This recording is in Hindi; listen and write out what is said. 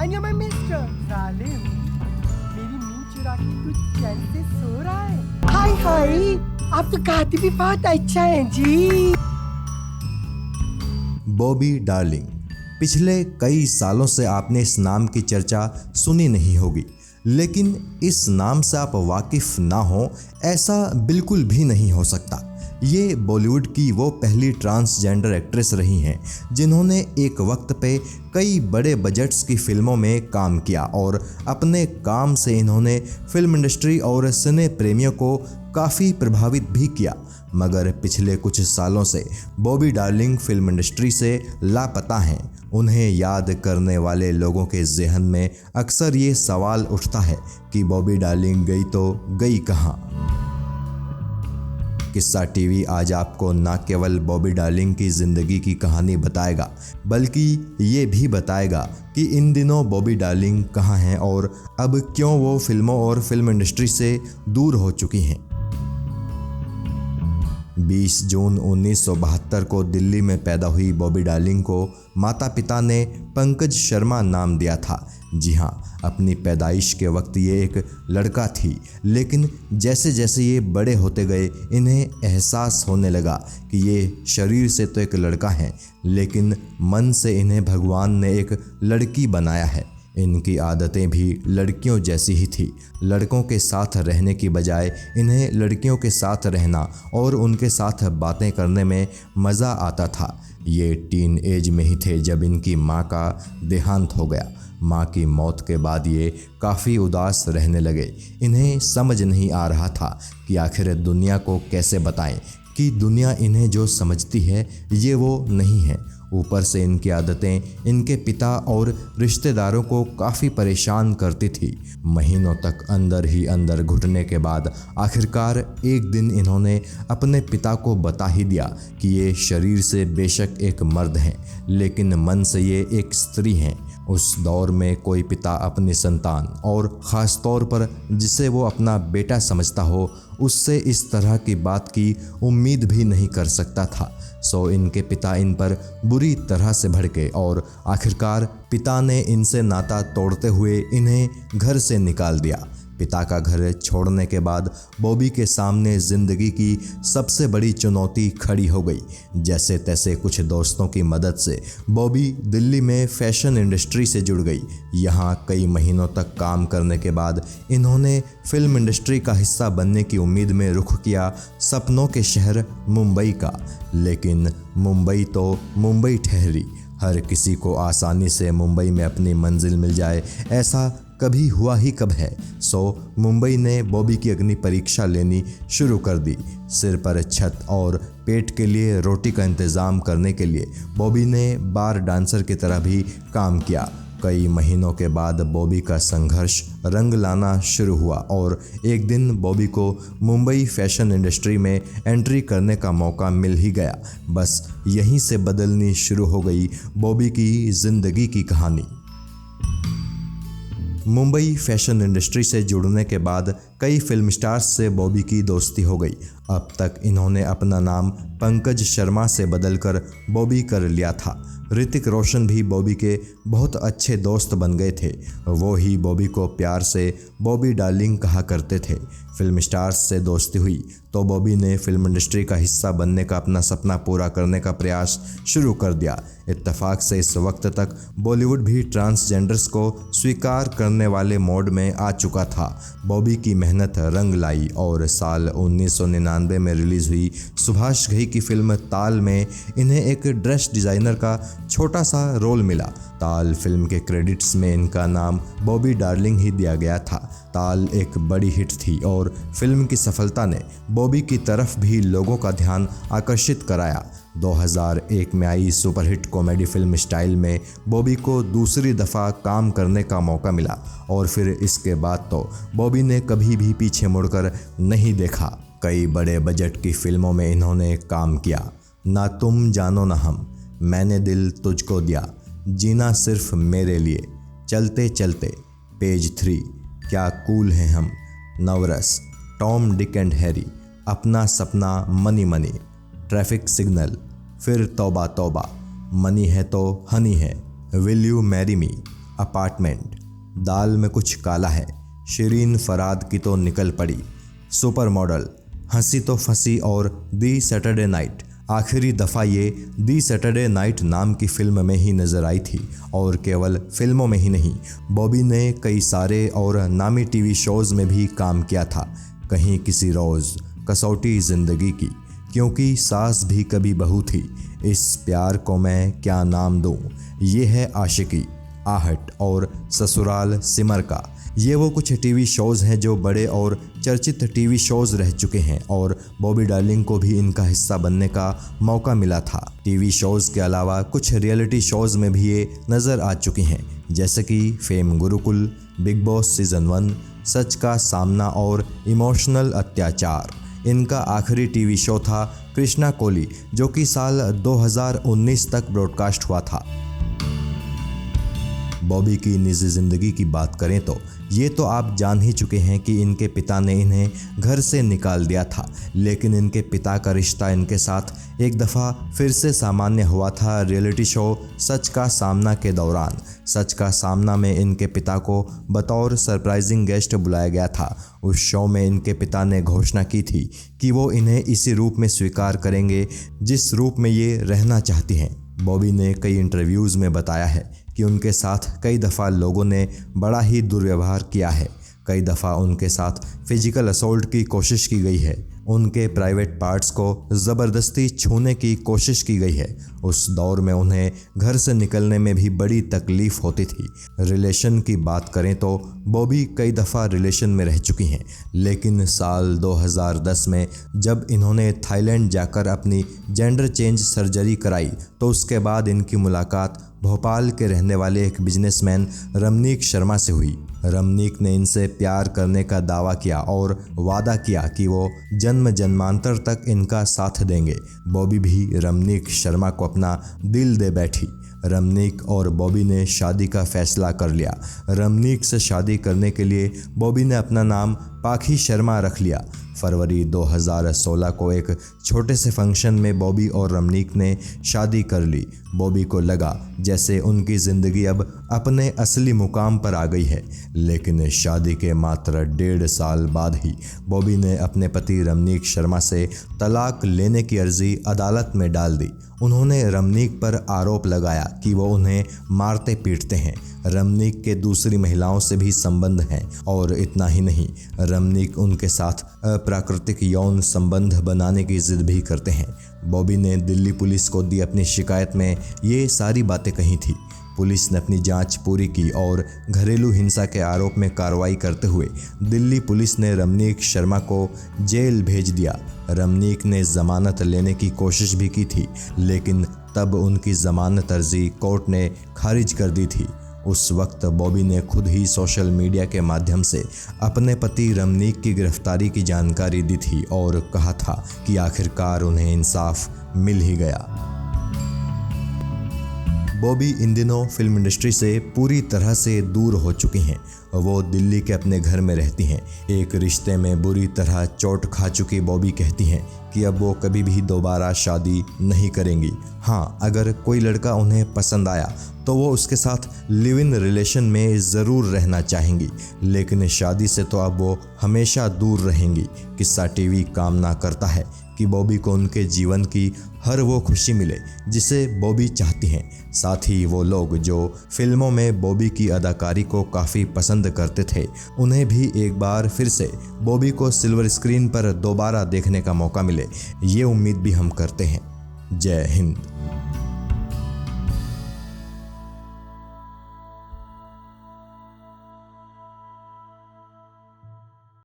I know my mister. जालिम, मेरी नींद चुरा के तू चैन से सो रहा है। हाय हाय, आप तो गाते भी बहुत अच्छा है जी। Bobby darling. पिछले कई सालों से आपने इस नाम की चर्चा सुनी नहीं होगी, लेकिन इस नाम से आप वाकिफ ना हो ऐसा बिल्कुल भी नहीं हो सकता। ये बॉलीवुड की वो पहली ट्रांसजेंडर एक्ट्रेस रही हैं जिन्होंने एक वक्त पे कई बड़े बजट्स की फिल्मों में काम किया और अपने काम से इन्होंने फिल्म इंडस्ट्री और सिने प्रेमियों को काफ़ी प्रभावित भी किया। मगर पिछले कुछ सालों से बॉबी डार्लिंग फिल्म इंडस्ट्री से लापता हैं। उन्हें याद करने वाले लोगों के जहन में अक्सर ये सवाल उठता है कि बॉबी डार्लिंग गई तो गई कहाँ। किस्सा टीवी आज आपको न केवल बॉबी डार्लिंग की ज़िंदगी की कहानी बताएगा, बल्कि ये भी बताएगा कि इन दिनों बॉबी डार्लिंग कहाँ हैं और अब क्यों वो फिल्मों और फिल्म इंडस्ट्री से दूर हो चुकी हैं। 20 जून 1972 को दिल्ली में पैदा हुई बॉबी डार्लिंग को माता पिता ने पंकज शर्मा नाम दिया था। जी हाँ, अपनी पैदाइश के वक्त ये एक लड़का थी, लेकिन जैसे जैसे ये बड़े होते गए इन्हें एहसास होने लगा कि ये शरीर से तो एक लड़का है, लेकिन मन से इन्हें भगवान ने एक लड़की बनाया है। इनकी आदतें भी लड़कियों जैसी ही थी। लड़कों के साथ रहने की बजाय इन्हें लड़कियों के साथ रहना और उनके साथ बातें करने में मज़ा आता था। ये टीन एज में ही थे जब इनकी माँ का देहांत हो गया। माँ की मौत के बाद ये काफ़ी उदास रहने लगे। इन्हें समझ नहीं आ रहा था कि आखिर दुनिया को कैसे बताएं कि दुनिया इन्हें जो समझती है ये वो नहीं है। ऊपर से इनकी आदतें इनके पिता और रिश्तेदारों को काफ़ी परेशान करती थी। महीनों तक अंदर ही अंदर घुटने के बाद आखिरकार एक दिन इन्होंने अपने पिता को बता ही दिया कि ये शरीर से बेशक एक मर्द हैं, लेकिन मन से ये एक स्त्री हैं। उस दौर में कोई पिता अपनी संतान और ख़ास तौर पर जिसे वो अपना बेटा समझता हो उससे इस तरह की बात की उम्मीद भी नहीं कर सकता था। सो इनके पिता इन पर बुरी तरह से भड़के और आखिरकार पिता ने इनसे नाता तोड़ते हुए इन्हें घर से निकाल दिया। पिता का घर छोड़ने के बाद बॉबी के सामने ज़िंदगी की सबसे बड़ी चुनौती खड़ी हो गई। जैसे तैसे कुछ दोस्तों की मदद से बॉबी दिल्ली में फैशन इंडस्ट्री से जुड़ गई। यहाँ कई महीनों तक काम करने के बाद इन्होंने फिल्म इंडस्ट्री का हिस्सा बनने की उम्मीद में रुख किया सपनों के शहर मुंबई का। लेकिन मुंबई तो मुंबई ठहरी। हर किसी को आसानी से मुंबई में अपनी मंजिल मिल जाए ऐसा कभी हुआ ही कब है। सो मुंबई ने बॉबी की अग्नि परीक्षा लेनी शुरू कर दी। सिर पर छत और पेट के लिए रोटी का इंतज़ाम करने के लिए बॉबी ने बार डांसर की तरह भी काम किया। कई महीनों के बाद बॉबी का संघर्ष रंग लाना शुरू हुआ और एक दिन बॉबी को मुंबई फैशन इंडस्ट्री में एंट्री करने का मौका मिल ही गया। बस यहीं से बदलनी शुरू हो गई बॉबी की ज़िंदगी की कहानी। मुंबई फैशन इंडस्ट्री से जुड़ने के बाद कई फिल्म स्टार्स से बॉबी की दोस्ती हो गई। अब तक इन्होंने अपना नाम पंकज शर्मा से बदलकर बॉबी कर लिया था। ऋतिक रोशन भी बॉबी के बहुत अच्छे दोस्त बन गए थे। वो ही बॉबी को प्यार से बॉबी डार्लिंग कहा करते थे। फिल्म स्टार्स से दोस्ती हुई तो बॉबी ने फिल्म इंडस्ट्री का हिस्सा बनने का अपना सपना पूरा करने का प्रयास शुरू कर दिया। इत्तेफाक से इस वक्त तक बॉलीवुड भी ट्रांसजेंडर्स को स्वीकार करने वाले मोड में आ चुका था। बॉबी की मेहनत रंग लाई और साल 1999 में रिलीज़ हुई सुभाष घई की फिल्म ताल में इन्हें एक ड्रेस डिज़ाइनर का छोटा सा रोल मिला। ताल फिल्म के क्रेडिट्स में इनका नाम बॉबी डार्लिंग ही दिया गया था। ताल एक बड़ी हिट थी और फिल्म की सफलता ने बॉबी की तरफ भी लोगों का ध्यान आकर्षित कराया। 2001 में आई सुपरहिट कॉमेडी फिल्म स्टाइल में बॉबी को दूसरी दफ़ा काम करने का मौका मिला और फिर इसके बाद तो बॉबी ने कभी भी पीछे मुड़कर नहीं देखा। कई बड़े बजट की फिल्मों में इन्होंने काम किया। ना तुम जानो ना हम, मैंने दिल तुझको दिया, जीना सिर्फ मेरे लिए, चलते चलते, पेज 3, क्या कूल हैं हम, नवरस, टॉम डिक एंड हैरी, अपना सपना, मनी मनी, ट्रैफिक सिग्नल, फिर तौबा तौबा, मनी है तो हनी है, will you marry me, apartment, दाल में कुछ काला है, शिरीन फराद की तो निकल पड़ी, सुपर मॉडल, हंसी तो फंसी और दी सैटरडे नाइट। आखिरी दफ़ा ये दी सैटरडे नाइट नाम की फिल्म में ही नज़र आई थी और केवल फिल्मों में ही नहीं, बॉबी ने कई सारे और नामी टीवी शोज़ में भी काम किया था। कहीं किसी रोज़, कसौटी ज़िंदगी की, क्योंकि सास भी कभी बहू थी, इस प्यार को मैं क्या नाम दूँ, ये है आशिकी, आहट और ससुराल सिमर का। ये वो कुछ टीवी शोज़ हैं जो बड़े और चर्चित टीवी शोज़ रह चुके हैं और बॉबी डार्लिंग को भी इनका हिस्सा बनने का मौका मिला था। टीवी शोज़ के अलावा कुछ रियलिटी शोज़ में भी ये नज़र आ चुकी हैं, जैसे कि fame Gurukul, big boss season 1, सच का सामना और इमोशनल अत्याचार। इनका आखिरी टीवी शो था कृष्णा कोली, जो कि साल 2019 तक ब्रॉडकास्ट हुआ था। बॉबी की निजी ज़िंदगी की बात करें तो ये तो आप जान ही चुके हैं कि इनके पिता ने इन्हें घर से निकाल दिया था, लेकिन इनके पिता का रिश्ता इनके साथ एक दफ़ा फिर से सामान्य हुआ था रियलिटी शो सच का सामना के दौरान। सच का सामना में इनके पिता को बतौर सरप्राइजिंग गेस्ट बुलाया गया था। उस शो में इनके पिता ने घोषणा की थी कि वो इन्हें इसी रूप में स्वीकार करेंगे जिस रूप में ये रहना चाहती हैं। बॉबी ने कई इंटरव्यूज़ में बताया है कि उनके साथ कई दफ़ा लोगों ने बड़ा ही दुर्व्यवहार किया है, कई दफ़ा उनके साथ फिजिकल असॉल्ट की कोशिश की गई है, उनके प्राइवेट पार्ट्स को ज़बरदस्ती छूने की कोशिश की गई है। उस दौर में उन्हें घर से निकलने में भी बड़ी तकलीफ़ होती थी। रिलेशन की बात करें तो बॉबी कई दफ़ा रिलेशन में रह चुकी हैं, लेकिन साल 2010 में जब इन्होंने थाईलैंड जाकर अपनी जेंडर चेंज सर्जरी कराई तो उसके बाद इनकी मुलाकात भोपाल के रहने वाले एक बिजनेसमैन रमनीक शर्मा से हुई। रमनीक ने इनसे प्यार करने का दावा किया और वादा किया कि वो जन्म जन्मांतर तक इनका साथ देंगे। बॉबी भी रमनीक शर्मा को अपना दिल दे बैठी। रमनीक और बॉबी ने शादी का फैसला कर लिया। रमनीक से शादी करने के लिए बॉबी ने अपना नाम पाखी शर्मा रख लिया। फरवरी 2016 को एक छोटे से फंक्शन में बॉबी और रमनीक ने शादी कर ली। बॉबी को लगा जैसे उनकी ज़िंदगी अब अपने असली मुकाम पर आ गई है, लेकिन शादी के मात्र 1.5 साल बाद ही बॉबी ने अपने पति रमनीक शर्मा से तलाक लेने की अर्जी अदालत में डाल दी। उन्होंने रमनीक पर आरोप लगाया कि वो उन्हें मारते पीटते हैं। रमनीक के दूसरी महिलाओं से भी संबंध हैं और इतना ही नहीं, रमनीक उनके साथ अप्राकृतिक यौन संबंध बनाने की जिद भी करते हैं। बॉबी ने दिल्ली पुलिस को दी अपनी शिकायत में ये सारी बातें कही थी। पुलिस ने अपनी जांच पूरी की और घरेलू हिंसा के आरोप में कार्रवाई करते हुए दिल्ली पुलिस ने रमनीक शर्मा को जेल भेज दिया। रमनीक ने जमानत लेने की कोशिश भी की थी, लेकिन तब उनकी जमानत अर्जी कोर्ट ने खारिज कर दी थी। उस वक्त बॉबी ने खुद ही सोशल मीडिया के माध्यम से अपने पति रमनीक की गिरफ्तारी की जानकारी दी थी और कहा था कि आखिरकार उन्हें इंसाफ मिल ही गया। बॉबी इन दिनों फिल्म इंडस्ट्री से पूरी तरह से दूर हो चुकी हैं। वो दिल्ली के अपने घर में रहती हैं। एक रिश्ते में बुरी तरह चोट खा चुकी बॉबी कहती हैं कि अब वो कभी भी दोबारा शादी नहीं करेंगी। हाँ, अगर कोई लड़का उन्हें पसंद आया तो वो उसके साथ लिव इन रिलेशन में ज़रूर रहना चाहेंगी, लेकिन शादी से तो अब वो हमेशा दूर रहेंगी। किस्सा टीवी कामना करता है कि बॉबी को उनके जीवन की हर वो खुशी मिले जिसे बॉबी चाहती हैं। साथ ही वो लोग जो फिल्मों में बॉबी की अदाकारी को काफ़ी पसंद करते थे, उन्हें भी एक बार फिर से बॉबी को सिल्वर स्क्रीन पर दोबारा देखने का मौका मिले, ये उम्मीद भी हम करते हैं। जय हिंद।